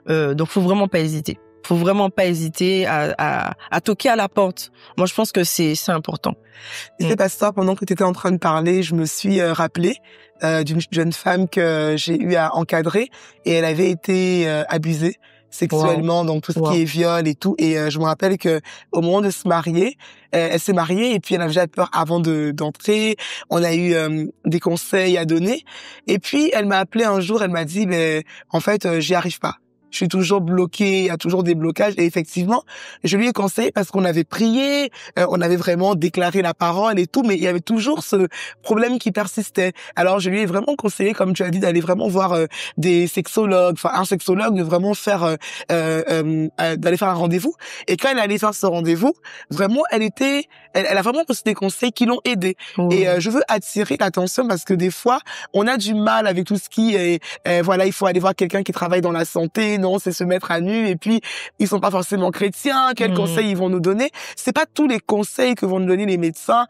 Donc faut vraiment pas hésiter. Faut vraiment pas hésiter à toquer à la porte. Moi, je pense que c'est important. Tu sais, pasteur, pendant que tu étais en train de parler, je me suis rappelé d'une jeune femme que j'ai eu à encadrer et elle avait été abusée sexuellement, donc tout ce qui est viol et tout. Et je me rappelle que au moment de se marier, elle s'est mariée et puis elle avait déjà peur avant d'entrer. On a eu des conseils à donner. Et puis elle m'a appelé un jour, elle m'a dit, en fait, j'y arrive pas. Je suis toujours bloquée, il y a toujours des blocages. Et effectivement, je lui ai conseillé parce qu'on avait prié, on avait vraiment déclaré la parole et tout, mais il y avait toujours ce problème qui persistait. Alors, je lui ai vraiment conseillé, comme tu as dit, d'aller vraiment voir des sexologues, enfin un sexologue, de vraiment faire, d'aller faire un rendez-vous. Et quand elle allait faire ce rendez-vous, vraiment, elle a vraiment reçu des conseils qui l'ont aidée. Et je veux attirer l'attention parce que des fois, on a du mal avec tout ce qui est, voilà, il faut aller voir quelqu'un qui travaille dans la santé, non, c'est se mettre à nu, et puis ils sont pas forcément chrétiens, quels conseils ils vont nous donner? C'est pas tous les conseils que vont nous donner les médecins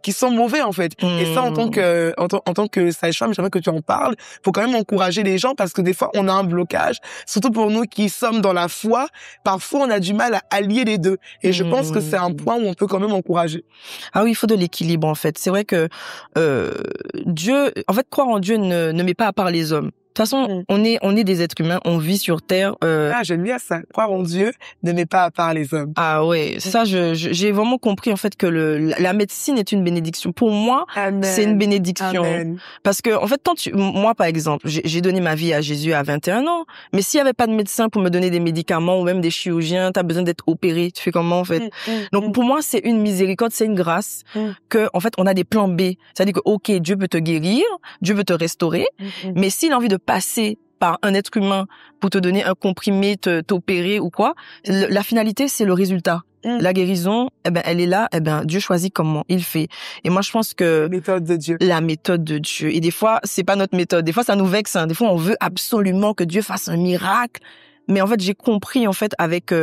qui sont mauvais en fait. Et ça, en tant que sage-femme, j'aimerais que tu en parles. Faut quand même encourager les gens, parce que des fois on a un blocage, surtout pour nous qui sommes dans la foi. Parfois on a du mal à allier les deux, et je pense que c'est un point où on peut quand même encourager. Ah oui, il faut de l'équilibre en fait. C'est vrai que Dieu, en fait, croire en Dieu ne met pas à part les hommes. De toute façon, on est des êtres humains, on vit sur terre. J'aime bien ça. Croire en Dieu ne met pas à part les hommes. Ah ouais, ça, j'ai vraiment compris en fait que la médecine est une bénédiction. Pour moi, c'est une bénédiction. Amen. Parce que en fait, moi par exemple, j'ai donné ma vie à Jésus à 21 ans, mais s'il y avait pas de médecin pour me donner des médicaments ou même des chirurgiens, t'as besoin d'être opéré, tu fais comment en fait? Donc pour moi, c'est une miséricorde, c'est une grâce que en fait on a des plans B. C'est-à-dire que OK, Dieu peut te guérir, Dieu veut te restaurer, mais s'il a envie de passer par un être humain pour te donner un comprimé, t'opérer ou quoi, la finalité, c'est le résultat. La guérison, elle est là, Dieu choisit comment il fait. Et moi, je pense que la méthode de Dieu. La méthode de Dieu. Et des fois, c'est pas notre méthode. Des fois, ça nous vexe. Des fois, on veut absolument que Dieu fasse un miracle. Mais en fait, j'ai compris, en fait, avec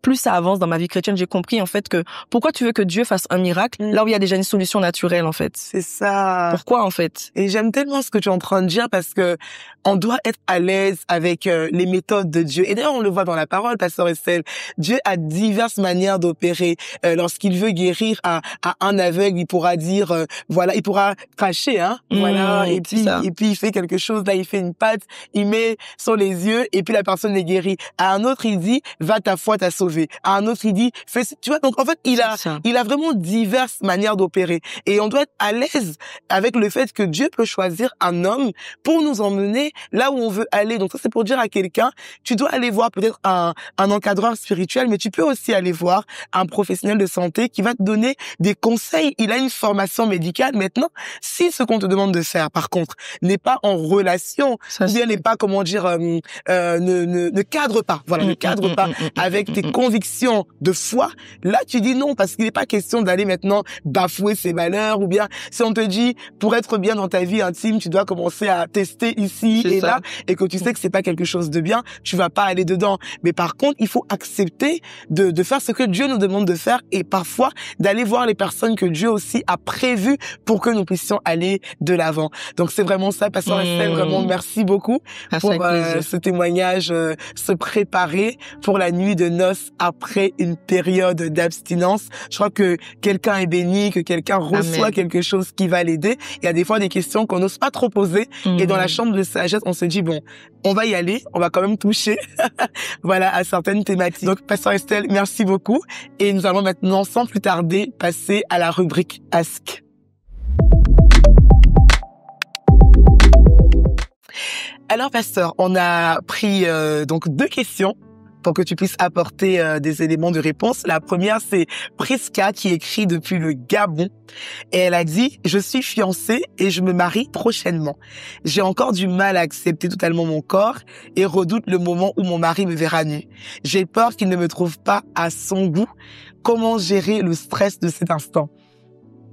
plus ça avance dans ma vie chrétienne, j'ai compris, en fait, que pourquoi tu veux que Dieu fasse un miracle là où il y a déjà une solution naturelle, en fait. C'est ça. Pourquoi, en fait? Et j'aime tellement ce que tu es en train de dire, parce que on doit être à l'aise avec les méthodes de Dieu. Et d'ailleurs, on le voit dans la parole, Pasteur Estelle. Dieu a diverses manières d'opérer. Lorsqu'il veut guérir à un aveugle, il pourra dire, voilà, il pourra cracher, voilà, et puis il fait quelque chose, là, il fait une patte, il met sur les yeux, et puis la personne est guérie. À un autre, il dit, va, ta foi t'a sauvé. À un autre, il dit, fais, tu vois, donc en fait, il a vraiment diverses manières d'opérer. Et on doit être à l'aise avec le fait que Dieu peut choisir un homme pour nous emmener là où on veut aller. Donc ça, c'est pour dire à quelqu'un, tu dois aller voir peut-être un encadreur spirituel, mais tu peux aussi aller voir un professionnel de santé qui va te donner des conseils. Il a une formation médicale. Maintenant, si ce qu'on te demande de faire, par contre, n'est pas en relation, ou bien n'est pas, comment dire, ne cadre pas, voilà, ne cadre pas avec tes convictions de foi, là, tu dis non, parce qu'il n'est pas question d'aller maintenant bafouer ses valeurs, ou bien si on te dit, pour être bien dans ta vie intime, tu dois commencer à tester ici et là, et que tu sais que c'est pas quelque chose de bien, tu vas pas aller dedans. Mais par contre, il faut accepter de faire ce que Dieu nous demande de faire, et parfois d'aller voir les personnes que Dieu aussi a prévues pour que nous puissions aller de l'avant. Donc c'est vraiment ça, Pasteur Estelle, vraiment merci beaucoup pour ce témoignage, se préparer pour la nuit de noces après une période d'abstinence. Je crois que quelqu'un est béni, que quelqu'un reçoit quelque chose qui va l'aider. Il y a des fois des questions qu'on n'ose pas trop poser, et dans la chambre de sagesse, on se dit bon, on va y aller, on va quand même toucher voilà, à certaines thématiques. Donc Pasteur Estelle, merci beaucoup, et nous allons maintenant sans plus tarder passer à la rubrique Ask. Alors Pasteur, on a pris donc 2 questions pour que tu puisses apporter des éléments de réponse. La première, c'est Prisca qui écrit depuis le Gabon. Et elle a dit, je suis fiancée et je me marie prochainement. J'ai encore du mal à accepter totalement mon corps et redoute le moment où mon mari me verra nue. J'ai peur qu'il ne me trouve pas à son goût. Comment gérer le stress de cet instant?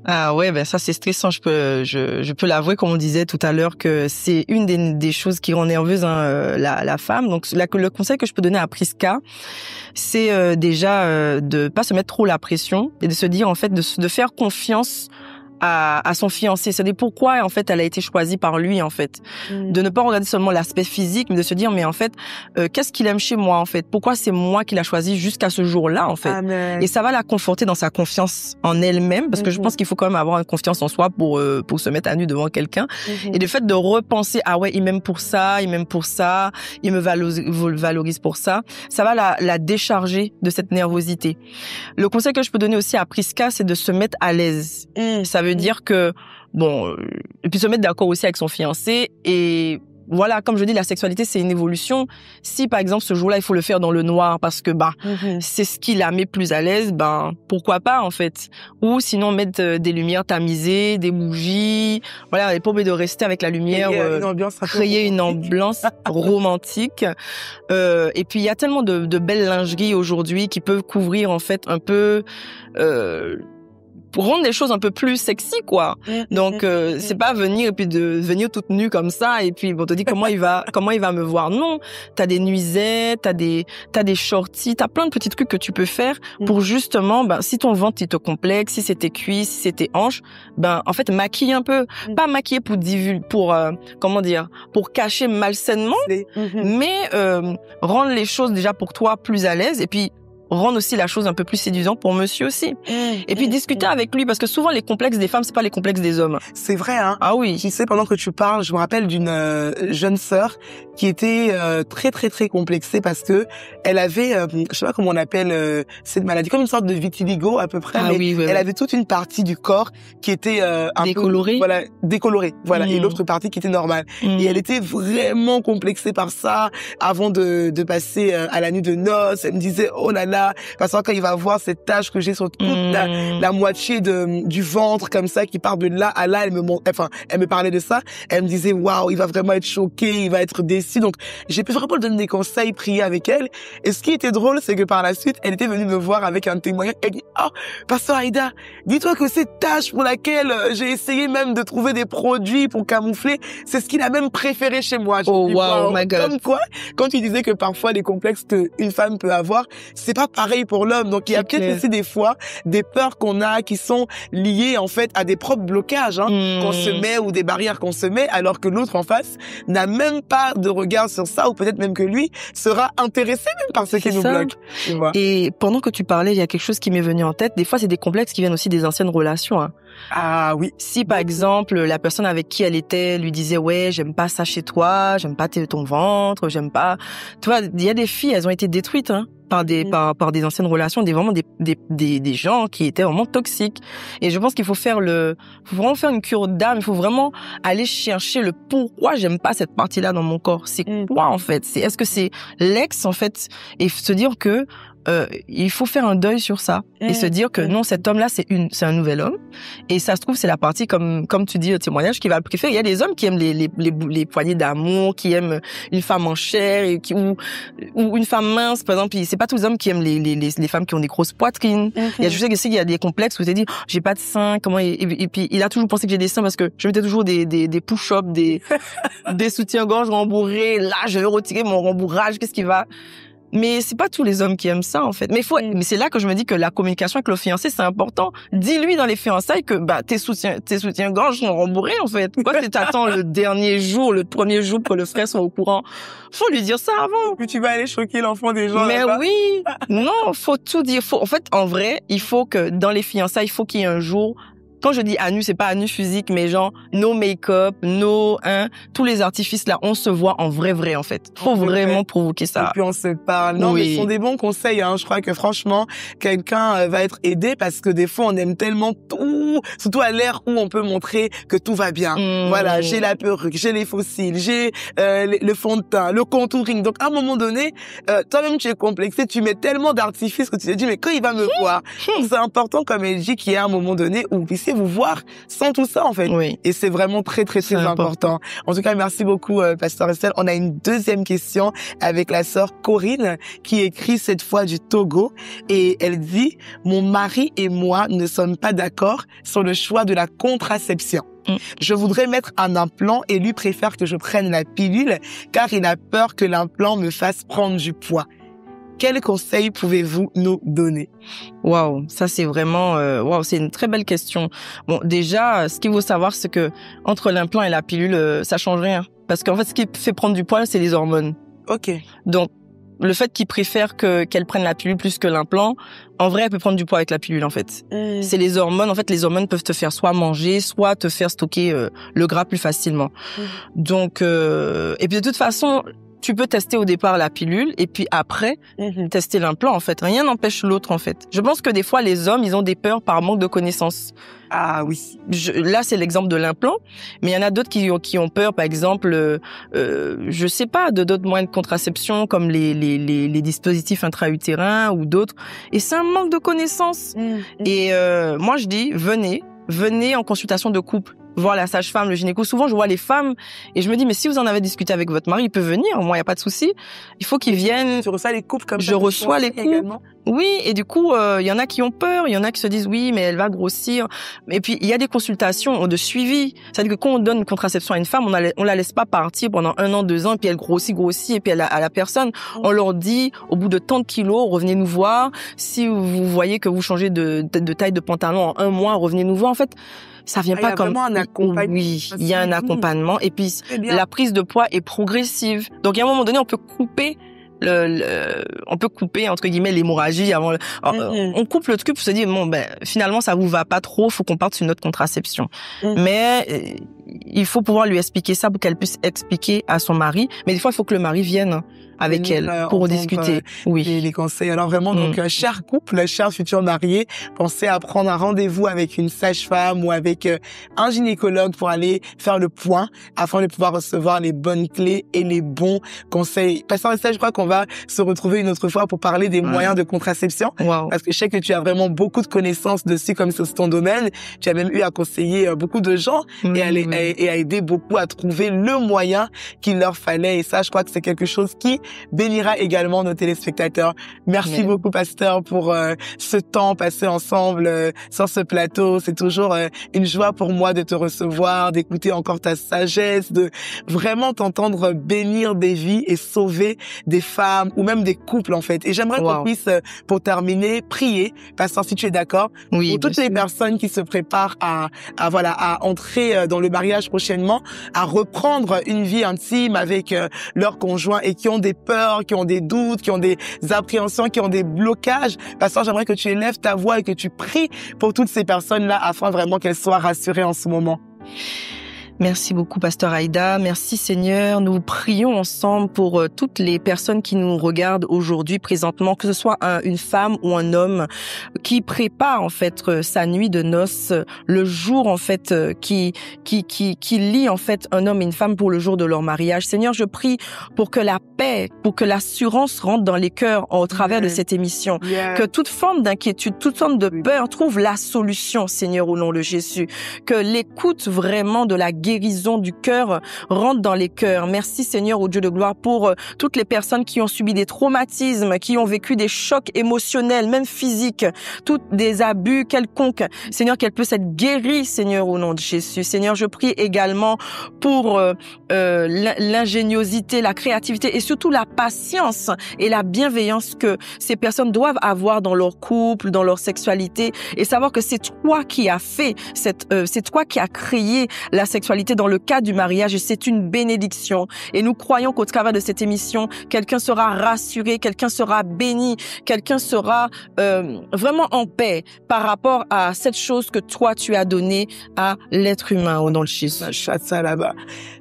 Ah ouais, ça c'est stressant. Je peux l'avouer, comme on disait tout à l'heure, que c'est une des choses qui rend nerveuse la femme. Donc le conseil que je peux donner à Prisca, c'est déjà de pas se mettre trop la pression et de se dire en fait de faire confiance à son fiancé. C'est-à-dire pourquoi en fait elle a été choisie par lui en fait. De ne pas regarder seulement l'aspect physique, mais de se dire mais en fait qu'est-ce qu'il aime chez moi en fait. Pourquoi c'est moi qui l'a choisi jusqu'à ce jour-là en fait. Amen. Et ça va la conforter dans sa confiance en elle-même, parce que je pense qu'il faut quand même avoir une confiance en soi pour se mettre à nu devant quelqu'un. Et le fait de repenser ah ouais, il m'aime pour ça, il m'aime pour ça, il me valorise pour ça, ça va la décharger de cette nervosité. Le conseil que je peux donner aussi à Prisca, c'est de se mettre à l'aise. Ça veut dire que, bon, et puis se mettre d'accord aussi avec son fiancé. Et voilà, comme je dis, la sexualité, c'est une évolution. Si, par exemple, ce jour-là, il faut le faire dans le noir parce que, c'est ce qui la met plus à l'aise, pourquoi pas, en fait. Ou sinon, mettre des lumières tamisées, des bougies. Voilà, et pas obligé de rester avec la lumière, créer une ambiance romantique. Et puis, il y a tellement de belles lingeries aujourd'hui qui peuvent couvrir, en fait, un peu, rendre les choses un peu plus sexy, quoi. Donc, c'est pas venir et puis de venir toute nue comme ça et puis on te dit comment il va me voir. Non, t'as des nuisettes, t'as des shorties, t'as plein de petits trucs que tu peux faire pour justement, si ton ventre il te complexe, si c'est tes cuisses, si c'est tes hanches, en fait, maquille un peu. Pas maquiller pour cacher malsainement, mais rendre les choses déjà pour toi plus à l'aise et puis rendre aussi la chose un peu plus séduisante pour monsieur aussi. Et puis discuter avec lui, parce que souvent les complexes des femmes, c'est pas les complexes des hommes. C'est vrai, hein. Ah oui. Tu sais, pendant que tu parles, je me rappelle d'une jeune sœur qui était très très très complexée parce que elle avait, je sais pas comment on appelle cette maladie, comme une sorte de vitiligo à peu près, elle avait toute une partie du corps qui était décolorée. Décolorée, et l'autre partie qui était normale. Et elle était vraiment complexée par ça. Avant de passer à la nuit de noces, elle me disait oh là là, parce que quand il va voir cette tache que j'ai sur toute la moitié du ventre comme ça qui part de là à là, elle me parlait de ça, elle me disait waouh, il va vraiment être choqué, il va être déçu. Donc j'ai pu vraiment lui donner des conseils, prier avec elle. Et ce qui était drôle, c'est que par la suite, elle était venue me voir avec un témoignage. Elle dit oh pasteur Aïda, dis-toi que cette tache pour laquelle j'ai essayé même de trouver des produits pour camoufler, c'est ce qu'il a même préféré chez moi. Oh wow, my God. Comme quoi, quand tu disais que parfois les complexes qu'une femme peut avoir, c'est pas pareil pour l'homme. Donc il y a peut-être aussi des fois des peurs qu'on a qui sont liées en fait à des propres blocages qu'on se met ou des barrières qu'on se met, alors que l'autre en face n'a même pas de regard sur ça, ou peut-être même que lui sera intéressé même par ce qui nous bloque. Tu vois. Et pendant que tu parlais, il y a quelque chose qui m'est venu en tête. Des fois, c'est des complexes qui viennent aussi des anciennes relations. Ah oui. Si par exemple la personne avec qui elle était lui disait ouais, j'aime pas ça chez toi, j'aime pas ton ventre, j'aime pas, tu vois, il y a des filles, elles ont été détruites par des anciennes relations, des gens qui étaient vraiment toxiques. Et je pense qu'il faut vraiment faire une cure d'âme, il faut vraiment aller chercher le pourquoi j'aime pas cette partie-là dans mon corps. C'est quoi en fait? Est-ce que c'est l'ex en fait? Et se dire que il faut faire un deuil sur ça et se dire que non, cet homme-là, c'est un nouvel homme. Et ça se trouve, c'est la partie comme tu dis, le témoignage qui va le préférer. Il y a des hommes qui aiment les poignées d'amour, qui aiment une femme en chair ou une femme mince, par exemple. C'est pas tous les hommes qui aiment les femmes qui ont des grosses poitrines. Je sais qu'il y a des complexes où tu te dis, oh, j'ai pas de seins, et puis il a toujours pensé que j'ai des seins parce que je mettais toujours des push-ups, des soutiens-gorge rembourrés. Là, je vais retirer mon rembourrage. Qu'est-ce qui va? Mais c'est pas tous les hommes qui aiment ça, en fait. Mais c'est là que je me dis que la communication avec le fiancé, c'est important. Dis-lui dans les fiançailles que, tes soutiens-gorge sont rembourrés, en fait. Pourquoi tu t'attends le premier jour que le frère soit au courant? Faut lui dire ça avant. Que tu vas aller choquer l'enfant des gens. Mais là-bas. oui. Non, faut tout dire. En fait, en vrai, il faut que dans les fiançailles, il faut qu'il y ait un jour. Quand je dis à nu, c'est pas à nu physique, mais genre, no make-up, tous les artifices là, on se voit en vrai, en fait. Faut vraiment provoquer ça. Et puis on se parle. Non, mais ce sont des bons conseils, Je crois que franchement, quelqu'un va être aidé parce que des fois, on aime tellement tout, surtout à l'ère où on peut montrer que tout va bien. Voilà, j'ai la perruque, j'ai les faux cils, j'ai le fond de teint, le contouring. Donc, à un moment donné, toi-même, tu es complexé, tu mets tellement d'artifices que tu te dis, mais quand il va me voir? Donc, c'est important, comme elle dit, qu'il y a un moment donné où vous voir sans tout ça en fait. Oui. Et c'est vraiment très très très important. En tout cas, merci beaucoup Pasteur Estelle. On a une deuxième question avec la sœur Corinne qui écrit cette fois du Togo et elle dit mon mari et moi ne sommes pas d'accord sur le choix de la contraception. Je voudrais mettre un implant et lui préfère que je prenne la pilule car il a peur que l'implant me fasse prendre du poids. Quels conseils pouvez-vous nous donner? Waouh, ça c'est vraiment c'est une très belle question. Bon, déjà, ce qu'il faut savoir, c'est que entre l'implant et la pilule, ça change rien, parce qu'en fait, ce qui fait prendre du poids, c'est les hormones. Ok. Donc, le fait qu'il préfère qu'elle prenne la pilule plus que l'implant, en vrai, elle peut prendre du poids avec la pilule, en fait. C'est les hormones. En fait, les hormones peuvent te faire soit manger, soit te faire stocker le gras plus facilement. Donc, et puis de toute façon, tu peux tester au départ la pilule et puis après tester l'implant en fait. Rien n'empêche l'autre en fait. Je pense que des fois les hommes ils ont des peurs par manque de connaissances. Ah oui. Là c'est l'exemple de l'implant, mais il y en a d'autres qui ont peur, par exemple, je sais pas, de d'autres moyens de contraception comme les dispositifs intra-utérins ou d'autres. Et c'est un manque de connaissances. Et moi je dis venez en consultation de couple. voir la sage-femme, le gynéco. Souvent, je vois les femmes et je me dis, mais si vous en avez discuté avec votre mari, il peut venir. Moi, il y a pas de souci. Il faut qu'il vienne. Tu reçois les couples comme ça? Je reçois les couples. Également. Oui, et du coup, il y en a qui ont peur, il y en a qui se disent oui, mais elle va grossir. Et puis il y a des consultations de suivi. C'est-à-dire que quand on donne une contraception à une femme, on la laisse pas partir pendant 1 an, 2 ans, et puis elle grossit, et puis à la personne, on leur dit au bout de tant de kilos, revenez nous voir. Si vous voyez que vous changez de taille de pantalon en 1 mois, revenez nous voir. En fait, ça vient pas comme un accompagnement. Oui, il y a un accompagnement, et puis la prise de poids est progressive. Donc à un moment donné, on peut couper on peut couper entre guillemets l'hémorragie avant on coupe le truc pour se dire bon ben finalement ça vous va pas trop, faut qu'on parte sur une autre contraception. Mais il faut pouvoir lui expliquer ça pour qu'elle puisse expliquer à son mari, mais des fois il faut que le mari vienne avec elle pour discuter. Oui. Les conseils. Alors vraiment, donc, cher couple, chers futurs mariés, pensez à prendre un rendez-vous avec une sage-femme ou avec un gynécologue pour aller faire le point afin de pouvoir recevoir les bonnes clés et les bons conseils. Pasteur Estelle, je crois qu'on va se retrouver une autre fois pour parler des moyens de contraception. Wow. Parce que je sais que tu as vraiment beaucoup de connaissances dessus, comme c'est ton domaine. Tu as même eu à conseiller beaucoup de gens et à aider beaucoup à trouver le moyen qu'il leur fallait. Et ça, je crois que c'est quelque chose qui bénira également nos téléspectateurs. Merci beaucoup, pasteur, pour ce temps passé ensemble sur ce plateau. C'est toujours une joie pour moi de te recevoir, d'écouter encore ta sagesse, de vraiment t'entendre bénir des vies et sauver des femmes ou même des couples, en fait. Et j'aimerais qu'on puisse, pour terminer, prier, pasteur, si tu es d'accord, pour toutes les personnes qui se préparent à entrer dans le mariage prochainement, à reprendre une vie intime avec leur conjoint et qui ont des peurs, qui ont des doutes, qui ont des appréhensions, qui ont des blocages. Pasteur, j'aimerais que tu élèves ta voix et que tu pries pour toutes ces personnes-là afin vraiment qu'elles soient rassurées en ce moment. Merci beaucoup, pasteur Aïda. Merci, Seigneur. Nous prions ensemble pour toutes les personnes qui nous regardent aujourd'hui, présentement, que ce soit une femme ou un homme qui prépare, en fait, sa nuit de noces, le jour, en fait, qui lie, en fait, un homme et une femme pour le jour de leur mariage. Seigneur, je prie pour que la paix, pour que l'assurance rentre dans les cœurs au travers de cette émission. Que toute forme d'inquiétude, toute forme de peur trouve la solution, Seigneur, au nom de Jésus. Que l'écoute vraiment de la guérison du cœur rentre dans les cœurs. Merci Seigneur, au Dieu de gloire, pour toutes les personnes qui ont subi des traumatismes, qui ont vécu des chocs émotionnels, même physiques, tous des abus quelconques. Seigneur, qu'elles puissent être guéries, Seigneur, au nom de Jésus. Seigneur, je prie également pour l'ingéniosité, la créativité et surtout la patience et la bienveillance que ces personnes doivent avoir dans leur couple, dans leur sexualité, et savoir que c'est toi qui as fait c'est toi qui as créé la sexualité dans le cas du mariage, et c'est une bénédiction. Et nous croyons qu'au travers de cette émission, quelqu'un sera rassuré, quelqu'un sera béni, quelqu'un sera vraiment en paix par rapport à cette chose que toi tu as donnée à l'être humain au nom de Jésus. Ça là-bas.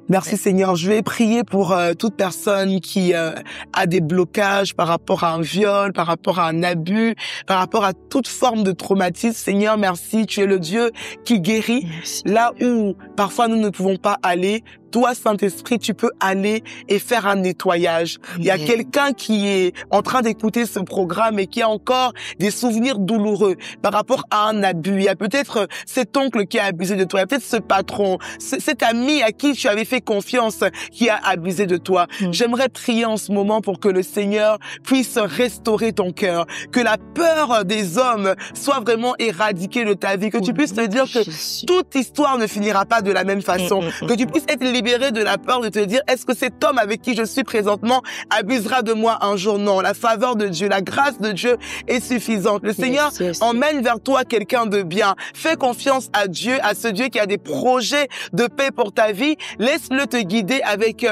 Merci Seigneur. Je vais prier pour toute personne qui a des blocages par rapport à un viol, par rapport à un abus, par rapport à toute forme de traumatisme. Seigneur, merci. Tu es le Dieu qui guérit. Merci. Là où parfois nous ne pouvons pas aller, toi, Saint-Esprit, tu peux aller et faire un nettoyage. Il y a quelqu'un qui est en train d'écouter ce programme et qui a encore des souvenirs douloureux par rapport à un abus. Il y a peut-être cet oncle qui a abusé de toi. Il y a peut-être ce patron, cet ami à qui tu avais fait confiance qui a abusé de toi. J'aimerais prier en ce moment pour que le Seigneur puisse restaurer ton cœur, que la peur des hommes soit vraiment éradiquée de ta vie, que tu puisses te dire que toute histoire ne finira pas de la même façon, que tu puisses être libéré de la peur de te dire, est-ce que cet homme avec qui je suis présentement abusera de moi un jour? Non, la faveur de Dieu, la grâce de Dieu est suffisante. Le Seigneur emmène vers toi quelqu'un de bien. Fais confiance à Dieu, à ce Dieu qui a des projets de paix pour ta vie. Laisse-le te guider avec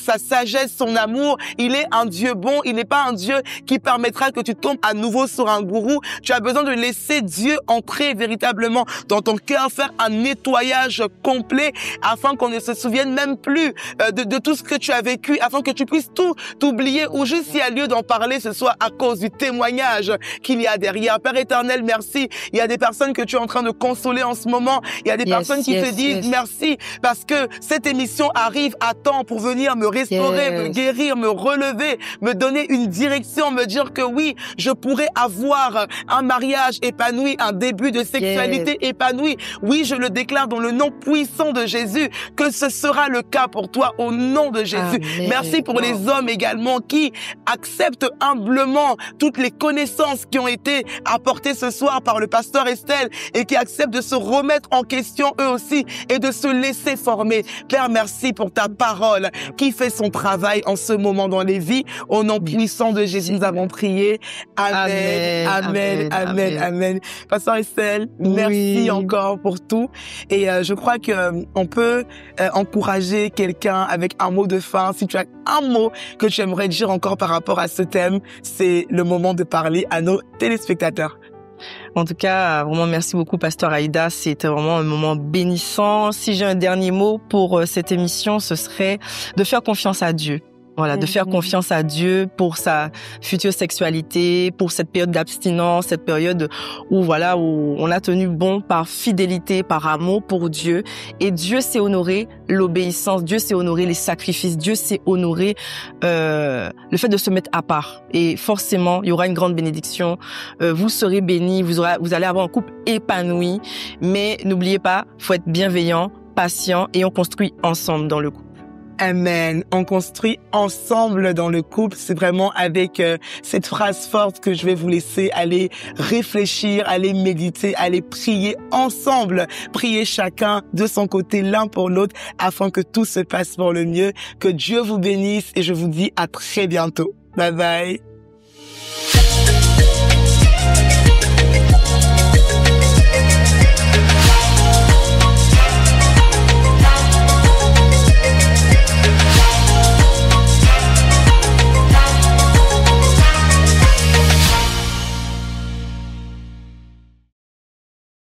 sa sagesse, son amour. Il est un Dieu bon. Il n'est pas un Dieu qui permettra que tu tombes à nouveau sur un gourou. Tu as besoin de laisser Dieu entrer véritablement dans ton cœur, faire un nettoyage complet afin qu'on ne se souvienne souviennes même plus de tout ce que tu as vécu, afin que tu puisses tout t'oublier, ou juste s'il y a lieu d'en parler, ce soit à cause du témoignage qu'il y a derrière. Père éternel, merci. Il y a des personnes que tu es en train de consoler en ce moment. Il y a des personnes qui te disent merci parce que cette émission arrive à temps pour venir me restaurer, me guérir, me relever, me donner une direction, me dire que oui, je pourrais avoir un mariage épanoui, un début de sexualité épanoui. Oui, je le déclare dans le nom puissant de Jésus que ce sera le cas pour toi au nom de Jésus. Amen. Merci pour les hommes également qui acceptent humblement toutes les connaissances qui ont été apportées ce soir par le pasteur Estelle et qui acceptent de se remettre en question eux aussi et de se laisser former. Père, merci pour ta parole qui fait son travail en ce moment dans les vies. Au nom puissant de Jésus, nous avons prié. Amen, amen, amen, amen. Pasteur Estelle, merci encore pour tout. Et je crois que on peut encourager quelqu'un avec un mot de fin. Si tu as un mot que tu aimerais dire encore par rapport à ce thème, c'est le moment de parler à nos téléspectateurs. En tout cas, vraiment merci beaucoup, Pasteur Aïda. C'était vraiment un moment bénissant. Si j'ai un dernier mot pour cette émission, ce serait de faire confiance à Dieu. Voilà, de faire confiance à Dieu pour sa future sexualité, pour cette période d'abstinence, cette période où voilà, où on a tenu bon par fidélité, par amour pour Dieu. Et Dieu sait honorer l'obéissance, Dieu sait honorer les sacrifices, Dieu sait honorer le fait de se mettre à part. Et forcément, il y aura une grande bénédiction. Vous serez bénis, vous allez avoir un couple épanoui. Mais n'oubliez pas, faut être bienveillant, patient et on construit ensemble dans le couple. Amen. On construit ensemble dans le couple. C'est vraiment avec cette phrase forte que je vais vous laisser aller réfléchir, aller méditer, aller prier ensemble. Prier chacun de son côté, l'un pour l'autre, afin que tout se passe pour le mieux. Que Dieu vous bénisse et je vous dis à très bientôt. Bye bye.